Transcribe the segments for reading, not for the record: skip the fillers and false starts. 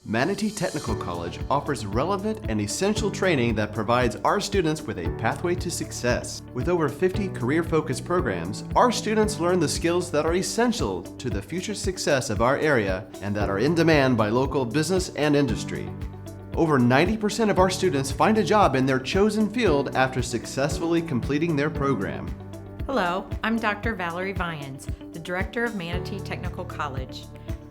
Manatee Technical College offers relevant and essential training that provides our students with a pathway to success. With over 50 career-focused programs, our students learn the skills that are essential to the future success of our area and that are in demand by local business and industry. Over 90% of our students find a job in their chosen field after successfully completing their program. Hello, I'm Dr. Valerie Vyans, the Director of Manatee Technical College.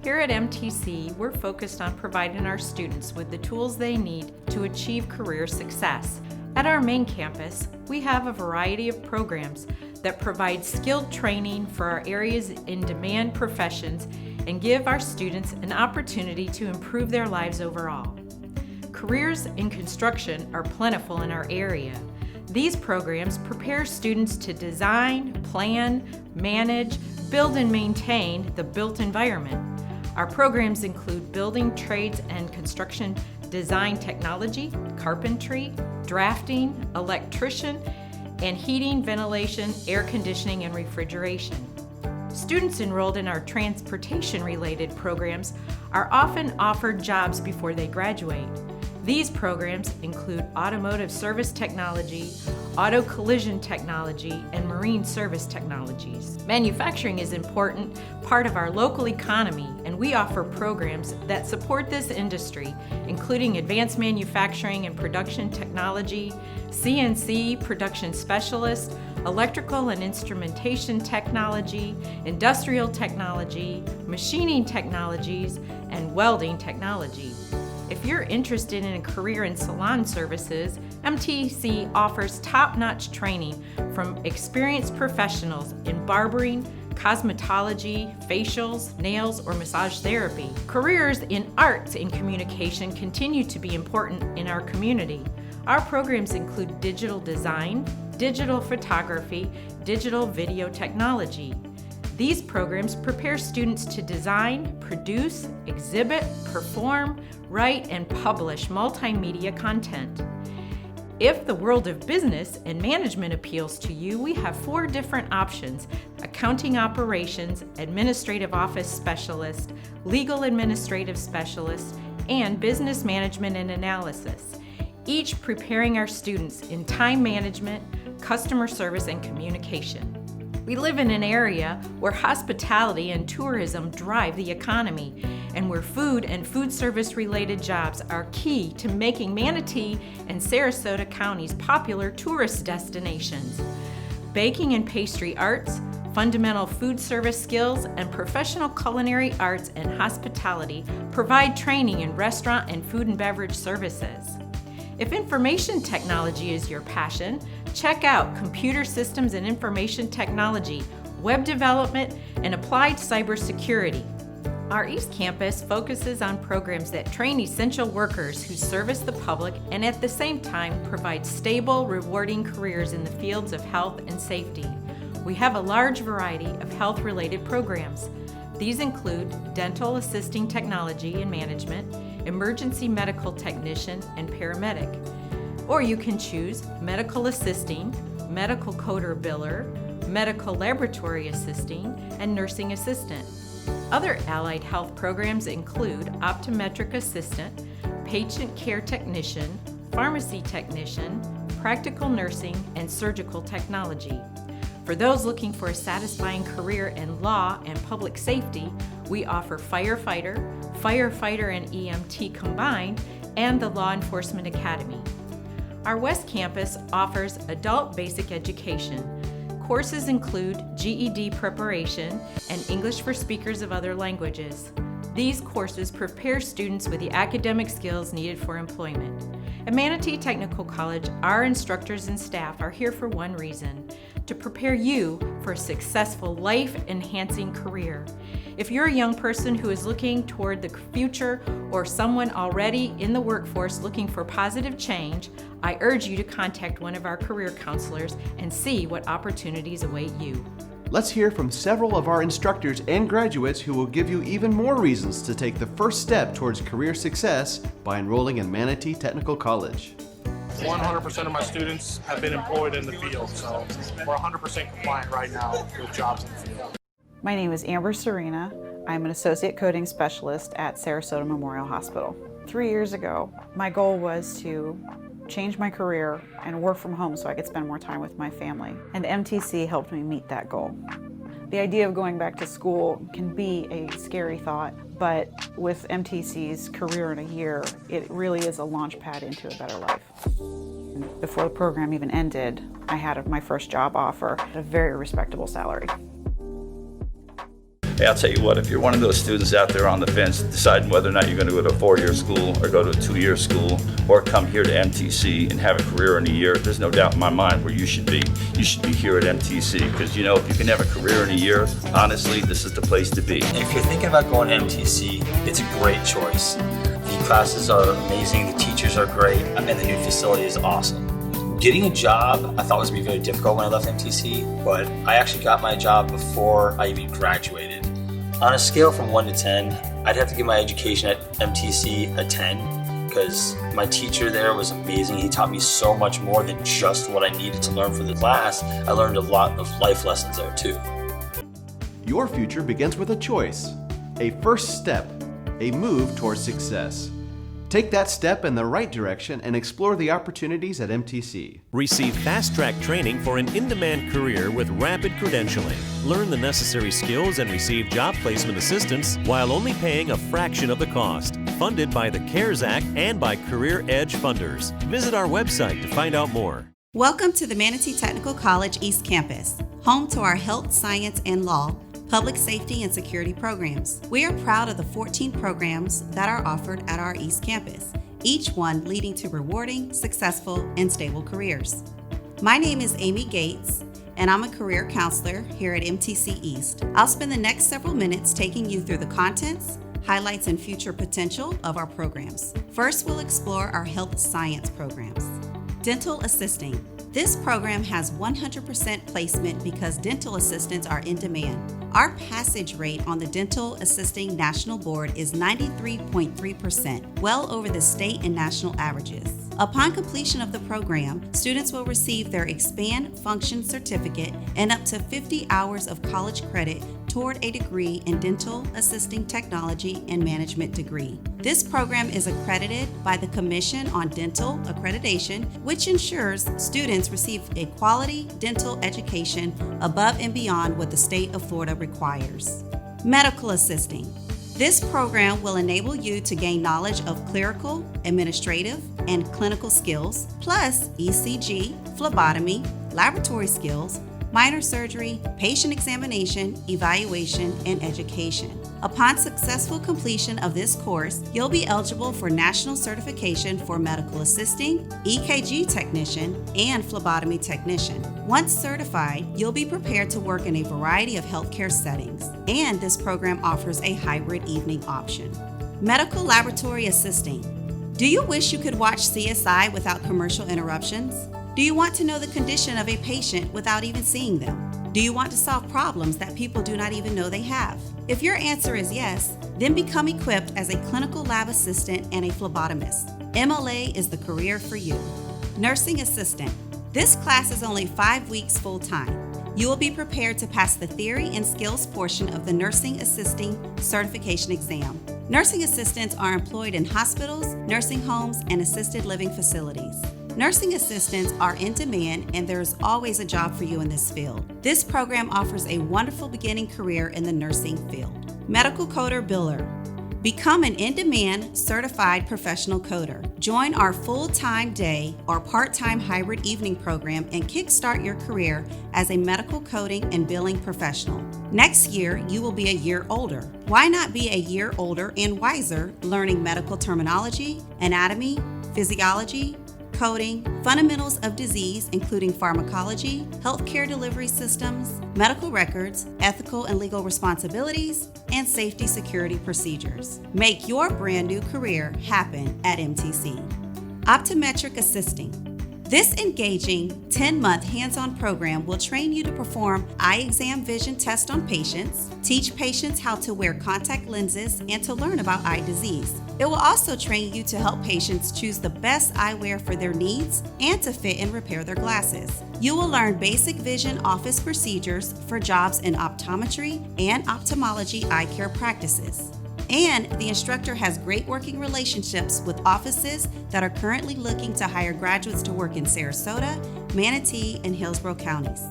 Here at MTC, we're focused on providing our students with the tools they need to achieve career success. At our main campus, we have a variety of programs that provide skilled training for our area's in-demand professions and give our students an opportunity to improve their lives overall. Careers in construction are plentiful in our area. These programs prepare students to design, plan, manage, build and maintain the built environment. Our programs include building trades and construction design technology, carpentry, drafting, electrician, and heating, ventilation, air conditioning, and refrigeration. Students enrolled in our transportation-related programs are often offered jobs before they graduate. These programs include automotive service technology, auto collision technology, and marine service technologies. Manufacturing is an important part of our local economy, and we offer programs that support this industry, including advanced manufacturing and production technology, CNC production specialist, electrical and instrumentation technology, industrial technology, machining technologies, and welding technology. If you're interested in a career in salon services, MTC offers top-notch training from experienced professionals in barbering, cosmetology, facials, nails, or massage therapy. Careers in arts and communication continue to be important in our community. Our programs include digital design, digital photography, digital video technology. These programs prepare students to design, produce, exhibit, perform, write, and publish multimedia content. If the world of business and management appeals to you, we have 4 different options: accounting operations, administrative office specialist, legal administrative specialist, and business management and analysis, each preparing our students in time management, customer service, and communication. We live in an area where hospitality and tourism drive the economy, and where food and food service related jobs are key to making Manatee and Sarasota counties popular tourist destinations. Baking and pastry arts, fundamental food service skills, and professional culinary arts and hospitality provide training in restaurant and food and beverage services. If information technology is your passion, check out computer systems and information technology, web development, and applied cybersecurity. Our East Campus focuses on programs that train essential workers who service the public and at the same time provide stable, rewarding careers in the fields of health and safety. We have a large variety of health-related programs. These include dental assisting technology and management, emergency medical technician, and paramedic. Or you can choose medical assisting, medical coder biller, medical laboratory assisting, and nursing assistant. Other allied health programs include optometric assistant, patient care technician, pharmacy technician, practical nursing, and surgical technology. For those looking for a satisfying career in law and public safety, we offer Firefighter, Firefighter and EMT Combined, and the Law Enforcement Academy. Our West Campus offers adult basic education. Courses include GED preparation and English for speakers of other languages. These courses prepare students with the academic skills needed for employment. At Manatee Technical College, our instructors and staff are here for one reason: to prepare you for a successful life-enhancing career. If you're a young person who is looking toward the future or someone already in the workforce looking for positive change, I urge you to contact one of our career counselors and see what opportunities await you. Let's hear from several of our instructors and graduates who will give you even more reasons to take the first step towards career success by enrolling in Manatee Technical College. 100% of my students have been employed in the field, so we're 100% compliant right now with jobs in the field. My name is Amber Serena. I'm an associate coding specialist at Sarasota Memorial Hospital. 3 years ago, my goal was to change my career and work from home so I could spend more time with my family. And MTC helped me meet that goal. The idea of going back to school can be a scary thought, but with MTC's Career in a Year, it really is a launch pad into a better life. Before the program even ended, I had my first job offer at a very respectable salary. Hey, I'll tell you what, if you're one of those students out there on the fence deciding whether or not you're going to go to a 4-year school or go to a 2-year school or come here to MTC and have a career in a year, there's no doubt in my mind where you should be. You should be here at MTC because, you know, if you can have a career in a year, honestly, this is the place to be. If you're thinking about going to MTC, it's a great choice. The classes are amazing, the teachers are great, and the new facility is awesome. Getting a job I thought was going to be very difficult when I left MTC, but I actually got my job before I even graduated. On a scale from 1 to 10, I'd have to give my education at MTC a 10 because my teacher there was amazing. He taught me so much more than just what I needed to learn for the class. I learned a lot of life lessons there too. Your future begins with a choice, a first step, a move towards success. Take that step in the right direction and explore the opportunities at MTC. Receive fast-track training for an in-demand career with rapid credentialing. Learn the necessary skills and receive job placement assistance while only paying a fraction of the cost. Funded by the CARES Act and by Career Edge funders. Visit our website to find out more. Welcome to the Manatee Technical College East Campus, home to our health, science, and law, public safety, and security programs. We are proud of the 14 programs that are offered at our East Campus, each one leading to rewarding, successful, and stable careers. My name is Amy Gates, and I'm a career counselor here at MTC East. I'll spend the next several minutes taking you through the contents, highlights, and future potential of our programs. First, we'll explore our health science programs. Dental Assisting. This program has 100% placement because dental assistants are in demand. Our passage rate on the Dental Assisting National Board is 93.3%, well over the state and national averages. Upon completion of the program, students will receive their Expand Function Certificate and up to 50 hours of college credit toward a degree in Dental Assisting Technology and Management degree. This program is accredited by the Commission on Dental Accreditation, which ensures students receive a quality dental education above and beyond what the state of Florida requires. Medical Assisting. This program will enable you to gain knowledge of clerical, administrative, and clinical skills, plus ECG, phlebotomy, laboratory skills, minor surgery, patient examination, evaluation, and education. Upon successful completion of this course, you'll be eligible for national certification for medical assisting, EKG technician, and phlebotomy technician. Once certified, you'll be prepared to work in a variety of healthcare settings, and this program offers a hybrid evening option. Medical Laboratory Assisting. Do you wish you could watch CSI without commercial interruptions? Do you want to know the condition of a patient without even seeing them? Do you want to solve problems that people do not even know they have? If your answer is yes, then become equipped as a clinical lab assistant and a phlebotomist. MLA is the career for you. Nursing Assistant. This class is only 5 weeks full-time. You will be prepared to pass the theory and skills portion of the Nursing Assisting Certification exam. Nursing assistants are employed in hospitals, nursing homes, and assisted living facilities. Nursing assistants are in demand, and there is always a job for you in this field. This program offers a wonderful beginning career in the nursing field. Medical Coder Biller. Become an in-demand certified professional coder. Join our full-time day or part-time hybrid evening program and kickstart your career as a medical coding and billing professional. Next year, you will be a year older. Why not be a year older and wiser, learning medical terminology, anatomy, physiology, coding, fundamentals of disease including pharmacology, healthcare delivery systems, medical records, ethical and legal responsibilities, and safety security procedures. Make your brand new career happen at MTC. Optometric Assisting. This engaging 10-month hands-on program will train you to perform eye exam vision tests on patients, teach patients how to wear contact lenses, and to learn about eye disease. It will also train you to help patients choose the best eyewear for their needs and to fit and repair their glasses. You will learn basic vision office procedures for jobs in optometry and ophthalmology eye care practices. And the instructor has great working relationships with offices that are currently looking to hire graduates to work in Sarasota, Manatee, and Hillsborough counties.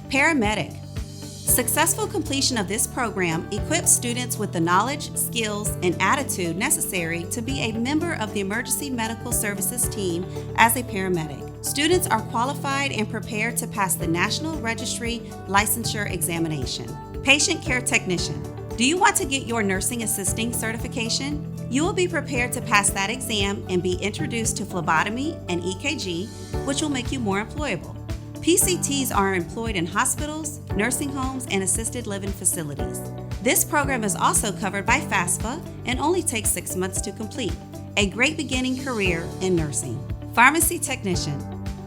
Paramedic. Successful completion of this program equips students with the knowledge, skills, and attitude necessary to be a member of the Emergency Medical Services team as a paramedic. Students are qualified and prepared to pass the National Registry Licensure Examination. Patient Care Technician. Do you want to get your nursing assisting certification? You will be prepared to pass that exam and be introduced to phlebotomy and EKG, which will make you more employable. PCTs are employed in hospitals, nursing homes, and assisted living facilities. This program is also covered by FAFSA and only takes 6 months to complete. A great beginning career in nursing. Pharmacy Technician.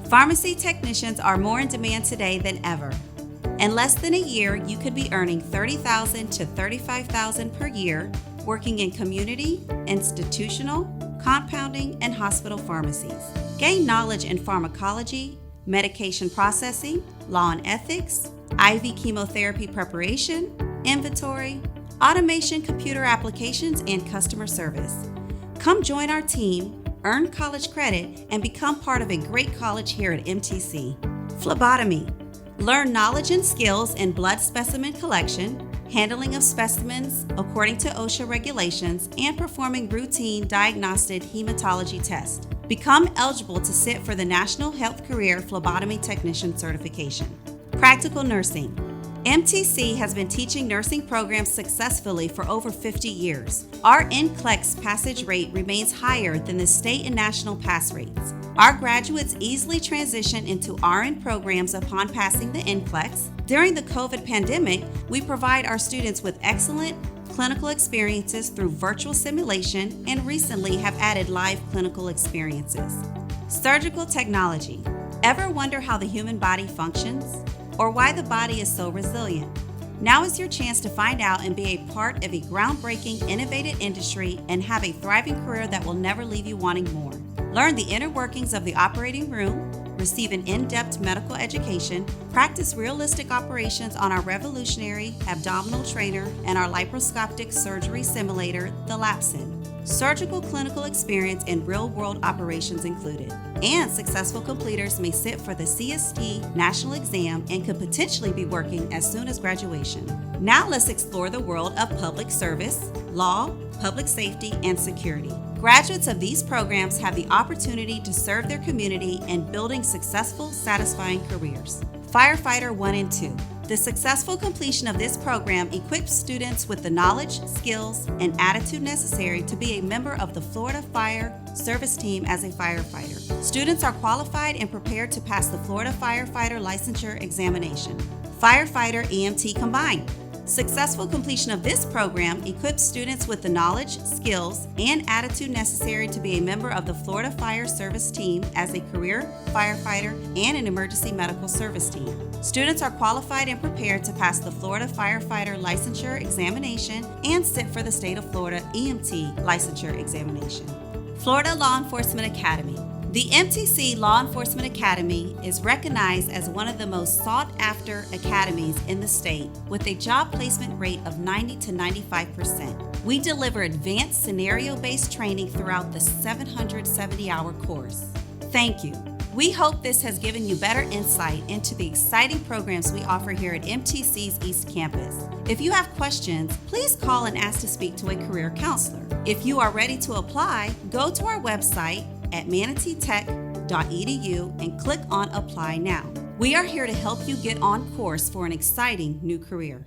Pharmacy technicians are more in demand today than ever. In less than a year, you could be earning $30,000 to $35,000 per year working in community, institutional, compounding, and hospital pharmacies. Gain knowledge in pharmacology, medication processing, law and ethics, IV chemotherapy preparation, inventory, automation, computer applications, and customer service. Come join our team, earn college credit, and become part of a great college here at MTC. Phlebotomy. Learn knowledge and skills in blood specimen collection, handling of specimens according to OSHA regulations, and performing routine diagnostic hematology tests. Become eligible to sit for the National Health Career Phlebotomy Technician Certification. Practical Nursing. MTC has been teaching nursing programs successfully for over 50 years. Our NCLEX passage rate remains higher than the state and national pass rates. Our graduates easily transition into RN programs upon passing the NCLEX. During the COVID pandemic, we provide our students with excellent clinical experiences through virtual simulation and recently have added live clinical experiences. Surgical technology. Ever wonder how the human body functions or why the body is so resilient? Now is your chance to find out and be a part of a groundbreaking, innovative industry and have a thriving career that will never leave you wanting more. Learn the inner workings of the operating room, receive an in-depth medical education, practice realistic operations on our revolutionary abdominal trainer and our laparoscopic surgery simulator, the LAPSIM. Surgical clinical experience and real-world operations included. And successful completers may sit for the CST national exam and could potentially be working as soon as graduation. Now let's explore the world of public service, law, public safety, and security. Graduates of these programs have the opportunity to serve their community in building successful, satisfying careers. Firefighter 1 and 2. The successful completion of this program equips students with the knowledge, skills, and attitude necessary to be a member of the Florida Fire Service Team as a firefighter. Students are qualified and prepared to pass the Florida Firefighter Licensure Examination. Firefighter EMT Combined. Successful completion of this program equips students with the knowledge, skills, and attitude necessary to be a member of the Florida Fire Service Team as a career firefighter and an emergency medical service team. Students are qualified and prepared to pass the Florida Firefighter Licensure Examination and sit for the State of Florida EMT Licensure Examination. Florida Law Enforcement Academy. The MTC Law Enforcement Academy is recognized as one of the most sought-after academies in the state with a job placement rate of 90 to 95%. We deliver advanced scenario-based training throughout the 770-hour course. Thank you. We hope this has given you better insight into the exciting programs we offer here at MTC's East Campus. If you have questions, please call and ask to speak to a career counselor. If you are ready to apply, go to our website at manateetech.edu and click on Apply Now. We are here to help you get on course for an exciting new career.